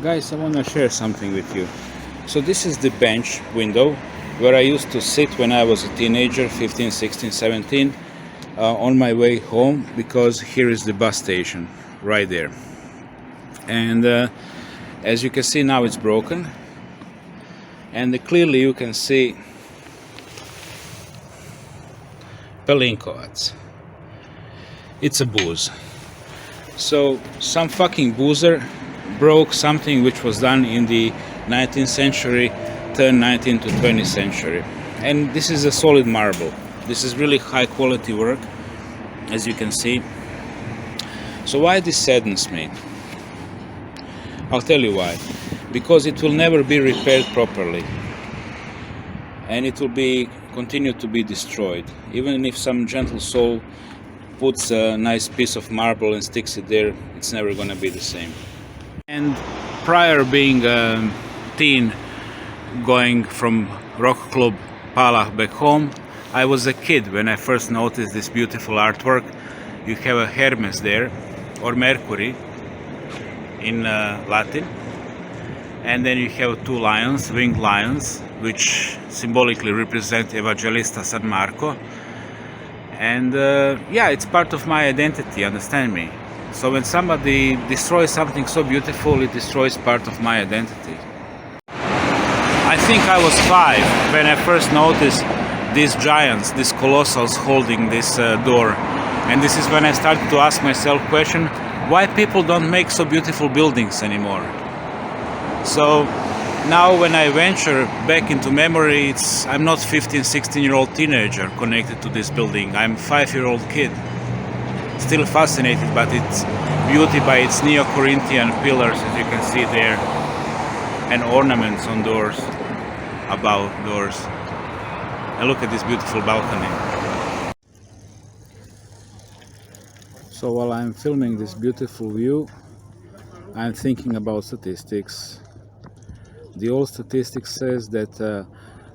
Guys, I want to share something with you. So this is the bench window where I used to sit when I was a teenager, 15, 16, 17, on my way home, because here is the bus station right there. And as you can see now, it's broken, and clearly you can see Pelinkovac. It's a booze. So some fucking boozer broke something which was done in the 19th century, turned 19th to 20th century. And this is a solid marble. This is really high quality work, as you can see. So why this saddens me? I'll tell you why. Because it will never be repaired properly. And it will be continue to be destroyed. Even if some gentle soul puts a nice piece of marble and sticks it there, it's never gonna be the same. And prior being a teen, going from rock club Palach back home, I was a kid when I first noticed this beautiful artwork. You have a Hermes there, or Mercury in Latin, and then you have two lions, winged lions, which symbolically represent Evangelista San Marco. And yeah, it's part of my identity, understand me. So when somebody destroys something so beautiful, it destroys part of my identity. I think I was 5 when I first noticed these giants, these colossals holding this door. And this is when I started to ask myself question, why people don't make so beautiful buildings anymore? So now when I venture back into memory, I'm not 15, 16-year-old teenager connected to this building. I'm a 5-year-old kid. Still fascinated by its beauty, by its Neo-Corinthian pillars, as you can see there, and ornaments on doors, above doors. And look at this beautiful balcony. So while I'm filming this beautiful view, I'm thinking about statistics. The old statistics says that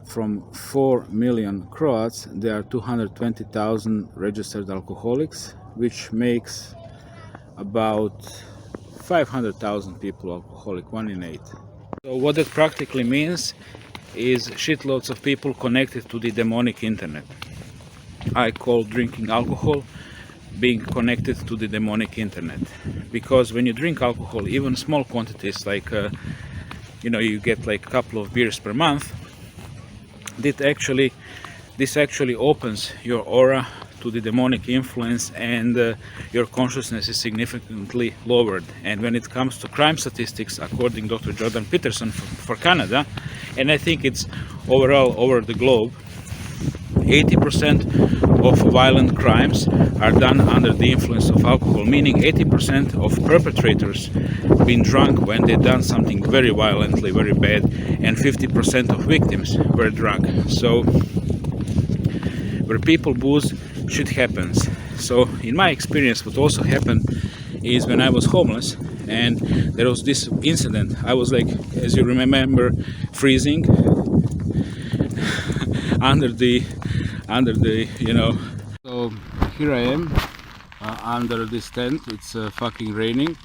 from 4 million Croats, there are 220,000 registered alcoholics, which makes about 500,000 people alcoholic, 1 in 8. So what that practically means is shitloads of people connected to the demonic internet. I call drinking alcohol being connected to the demonic internet, because when you drink alcohol, even small quantities, like you get like a couple of beers per month, this actually opens your aura to the demonic influence, and your consciousness is significantly lowered. And when it comes to crime statistics, according to Dr. Jordan Peterson for Canada, and I think it's overall over the globe, 80% of violent crimes are done under the influence of alcohol, meaning 80% of perpetrators been drunk when they done something very violently, very bad, and 50% of victims were drunk. So where people booze, shit happens. So in my experience, what also happened is when I was homeless and there was this incident, I was like, as you remember, freezing under the So here I am under this tent. It's fucking raining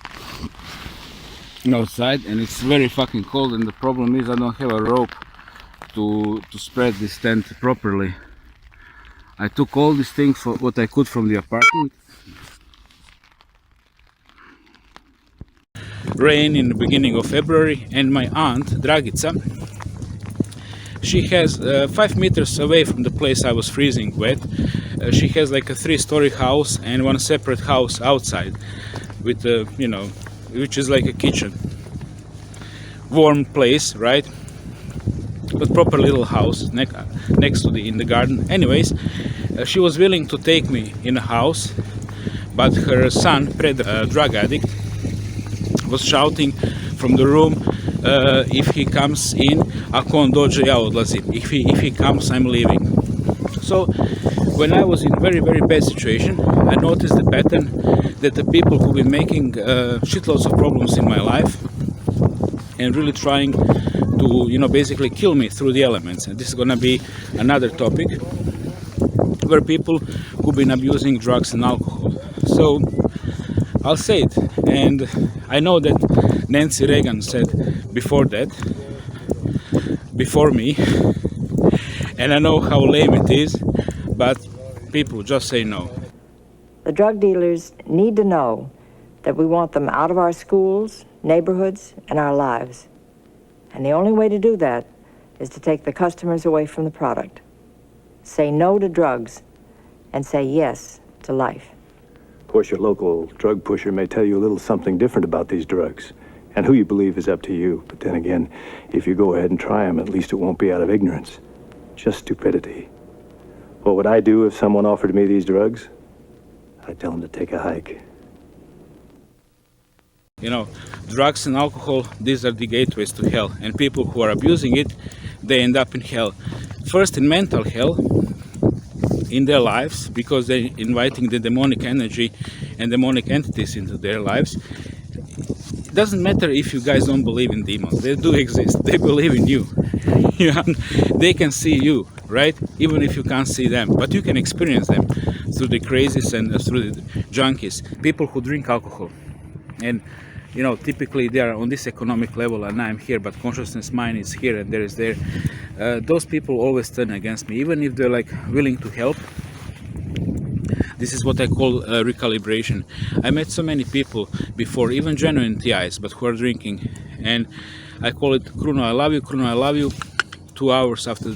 outside and it's very fucking cold, and the problem is I don't have a rope to spread this tent properly. I took all these things for what I could from the apartment. Rain in the beginning of February, and my aunt Dragica, she has 5 meters away from the place I was freezing wet. She has like a 3-story house and one separate house outside with which is like a kitchen, warm place, right? But proper little house next to in the garden. Anyways, she was willing to take me in a house, but her son, drug addict, was shouting from the room, if he comes in, ako on dođe, ja odlazim. If he comes, I'm leaving. So when I was in very, very bad situation, I noticed the pattern that the people who've been making shitloads of problems in my life and really trying to, basically kill me through the elements. And this is gonna be another topic, where people who've been abusing drugs and alcohol. So I'll say it, And I know that Nancy Reagan said before that, before me, and I know how lame it is, but people just say no. The drug dealers need to know that we want them out of our schools, neighborhoods, and our lives. And the only way to do that is to take the customers away from the product. Say no to drugs and say yes to life. Of course, your local drug pusher may tell you a little something different about these drugs. And who you believe is up to you. But then again, if you go ahead and try them, at least it won't be out of ignorance. Just stupidity. What would I do if someone offered me these drugs? I'd tell them to take a hike. You know, drugs and alcohol, these are the gateways to hell. And people who are abusing it, they end up in hell. First in mental hell, in their lives, because they're inviting the demonic energy and demonic entities into their lives. It doesn't matter if you guys don't believe in demons. They do exist. They believe in you. They can see you, right? Even if you can't see them. But you can experience them through the crazies and through the junkies. People who drink alcohol. And you know, typically they are on this economic level and I'm here, but consciousness mind is here and there is there. Those people always turn against me, even if they're like willing to help. This is what I call recalibration. I met so many people before, even genuine TIs, but who are drinking, and I call it Kruno, I love you, Kruno, I love you. 2 hours after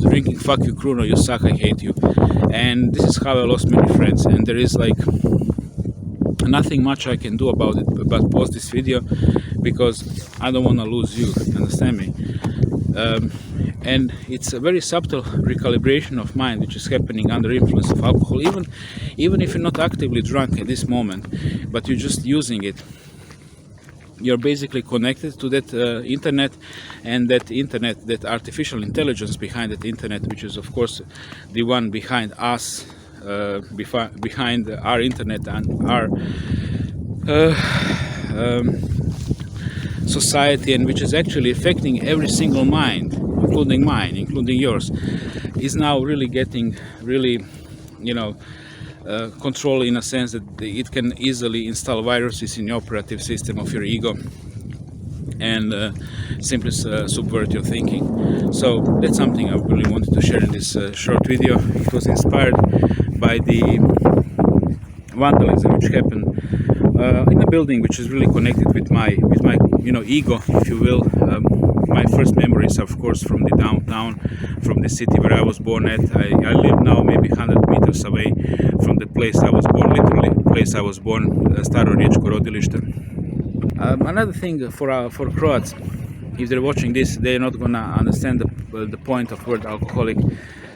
drinking, fuck you, Kruno, you suck, I hate you. And this is how I lost many friends. And there is like nothing much I can do about it but post this video, because I don't want to lose you, understand me? And it's a very subtle recalibration of mind which is happening under influence of alcohol, even if you're not actively drunk at this moment, but you're just using it. You're basically connected to that internet, and that internet, that artificial intelligence behind that internet, which is of course the one behind us, behind our internet and our society, and which is actually affecting every single mind, including mine, including yours, is now really getting control, in a sense that it can easily install viruses in the operative system of your ego and simply subvert your thinking. So that's something I really wanted to share in this short video. It was inspired by the vandalism which happened in a building which is really connected with my ego, if you will. My first memories, of course, from the downtown, from the city where I was born at. I live now maybe 100 meters away from the place I was born, literally place I was born, Staro Riječko rodilište. Another thing for Croats, if they're watching this, they're not gonna understand the point of word alcoholic.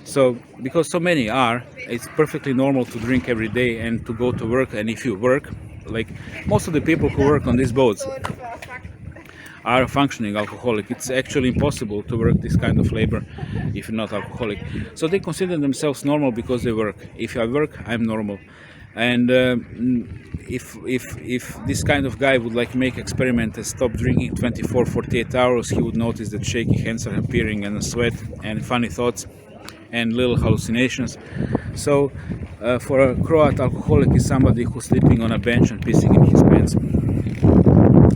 So, because so many are, it's perfectly normal to drink every day and to go to work. And if you work, like most of the people who work on these boats are functioning alcoholic. It's actually impossible to work this kind of labor if you're not alcoholic. So they consider themselves normal because they work. If I work, I'm normal. And if this kind of guy would like make experiment and stop drinking 24-48 hours, he would notice that shaky hands are appearing and a sweat and funny thoughts and little hallucinations. So for a Croat, alcoholic is somebody who's sleeping on a bench and pissing in his pants.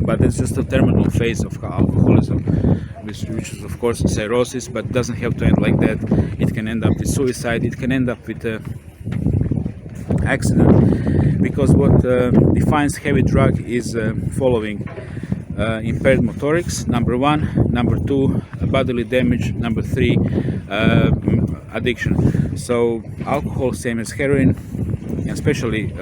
But that's just a terminal phase of alcoholism, which is of course cirrhosis, but doesn't have to end like that. It can end up with suicide, it can end up with accident, because what defines heavy drug is following: impaired motorics, number 1, number 2, bodily damage, number 3, addiction. So alcohol, same as heroin, especially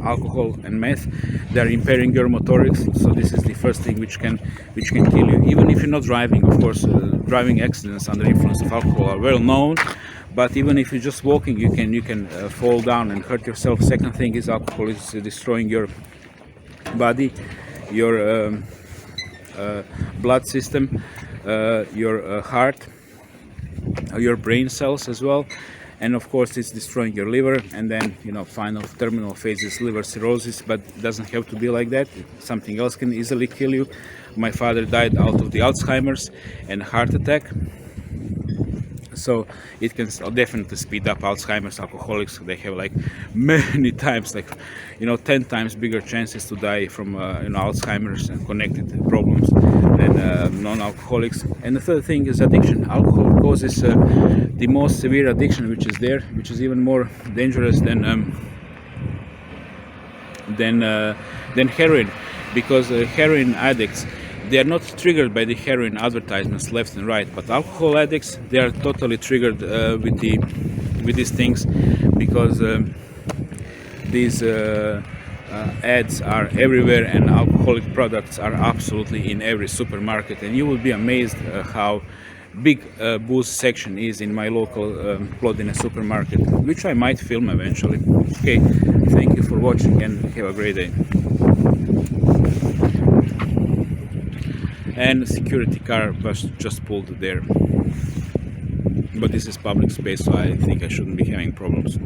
alcohol and meth, they are impairing your motorics. So this is the first thing which can kill you, even if you're not driving. Of course, driving accidents under influence of alcohol are well known, but even if you're just walking, you can fall down and hurt yourself. Second thing is alcohol is destroying your body, your blood system, your heart, your brain cells as well. And of course it's destroying your liver, and then final terminal phase is liver cirrhosis, but it doesn't have to be like that. Something else can easily kill you. My father died out of the Alzheimer's and heart attack. So it can definitely speed up Alzheimer's. Alcoholics, they have like many times, like 10 times bigger chances to die from Alzheimer's and connected problems than non-alcoholics. And the third thing is addiction. Alcohol causes the most severe addiction which is there, which is even more dangerous than heroin, because heroin addicts, they are not triggered by the heroin advertisements left and right, but alcohol addicts, they are totally triggered with these things, because these ads are everywhere, and alcoholic products are absolutely in every supermarket. And you will be amazed how big booze section is in my local Plodine supermarket, which I might film eventually. Okay, thank you for watching and have a great day. And security car was just pulled there, but this is public space, so I think I shouldn't be having problems.